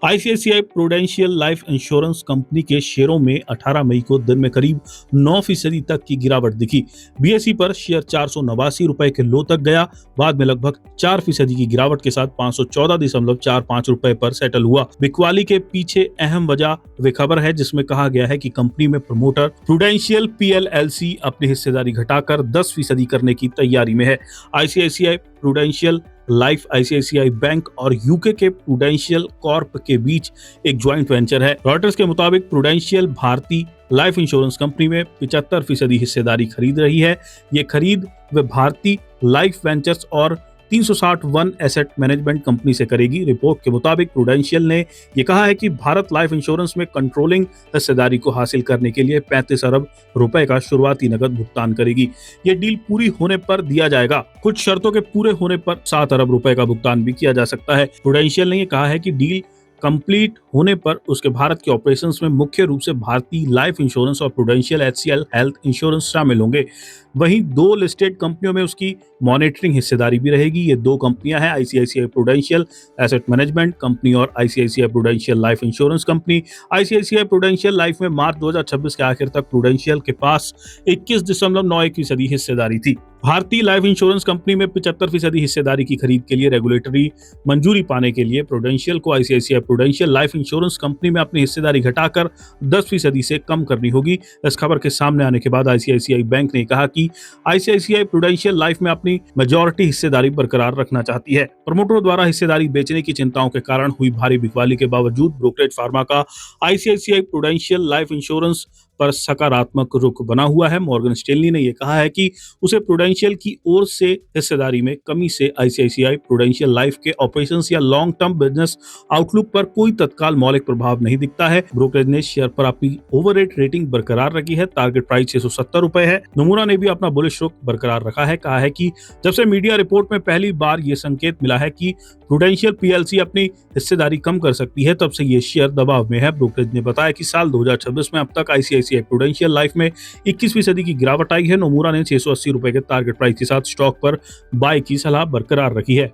ICICI Prudential life insurance company के शेयरों में 18 मई को दिन में करीब 9% तक की गिरावट दिखी। बीएसई पर शेयर 489 रुपए के लो तक गया। बाद में लगभग 4% की गिरावट के साथ 514.45 रुपए पर सेटल हुआ। बिकवाली के पीछे अहम वजह वे खबर है जिसमें कहा गया है कि कंपनी में प्रमोटर प्रूडेंशियल पीएलएलसी अपनी हिस्सेदारी घटाकर 10% करने की तैयारी में है। ICICI Prudential life ICICI bank और यूके के प्रूडेंशियल कॉर्प के बीच एक ज्वाइंट वेंचर है। रॉयटर्स के मुताबिक प्रूडेंशियल भारतीय लाइफ इंश्योरेंस कंपनी में 75% हिस्सेदारी खरीद रही है। ये खरीद वे भारतीय लाइफ वेंचर्स और 360 वन एसेट मैनेजमेंट कंपनी से करेगी। रिपोर्ट के मुताबिक प्रूडेंशियल ने यह कहा है कि भारत लाइफ इंश्योरेंस में कंट्रोलिंग हिस्सेदारी को हासिल करने के लिए 35 अरब रुपए का शुरुआती नकद भुगतान करेगी। ये डील पूरी होने पर दिया जाएगा। कुछ शर्तों के पूरे होने पर 7 अरब रुपए का भुगतान भी किया जा सकता है। प्रूडेंशियल ने यह कहा है कि डील कंप्लीट होने पर उसके भारत के ऑपरेशंस में मुख्य रूप से भारतीय लाइफ इंश्योरेंस और प्रूडेंशियल एचसीएल हेल्थ इंश्योरेंस शामिल होंगे। वहीं 2 लिस्टेड कंपनियों में उसकी मॉनिटरिंग हिस्सेदारी भी रहेगी। ये 2 कंपनियां हैं, ICICI Prudential asset management company और ICICI Prudential life insurance company. ICICI Prudential life में मार्च 2026 के आखिर तक प्रूडेंशियल के पास 21.91% हिस्सेदारी थी। भारतीय लाइफ इंश्योरेंस कंपनी में 75% हिस्सेदारी की खरीद के लिए रेगुलेटरी मंजूरी पाने के लिए प्रूडेंशियल को ICICI Prudential life insurance company में अपनी हिस्सेदारी घटाकर 10% से कम करनी होगी। इस खबर के सामने आने के बाद आईसीआईसीआई बैंक ने कहा कि आईसीआईसीआई प्रूडेंशियल लाइफ में अपनी मेजॉरिटी हिस्सेदारी बरकरार रखना चाहती है। प्रमोटरों द्वारा हिस्सेदारी बेचने की चिंताओं के कारण हुई भारी बिकवाली के बावजूद ब्रोकरेज फार्मा का आईसीआईसीआई प्रूडेंशियल लाइफ इंश्योरेंस पर सकारात्मक रुख बना हुआ है। मॉर्गन स्टैनली ने यह कहा है कि उसे प्रूडेंशियल की ओर से हिस्सेदारी में कमी से आईसीआईसीआई प्रूडेंशियल लाइफ के ऑपरेशंस या लॉन्ग टर्म बिजनेस आउटलुक पर कोई तत्काल मौलिक प्रभाव नहीं दिखता है। ब्रोकरेज ने शेयर पर अपनी ओवररेट रेटिंग बरकरार रखी है। टारगेट प्राइस 670 रुपए है। नमूना ने भी अपना बुलिश रुख बरकरार रखा है। कहा है कि जब से मीडिया रिपोर्ट में पहली बार ये संकेत मिला है कि प्रूडेंशियल पीएलसी अपनी हिस्सेदारी कम कर सकती है, तब से ये शेयर दबाव में है। ब्रोकरेज ने बताया कि साल 2026 में अब तक आईसीआईसीआई प्रूडेंशियल लाइफ में 21% की गिरावट आई है। नोमुरा ने 680 रुपए के टारगेट प्राइस के साथ स्टॉक पर बाय की सलाह बरकरार रखी है।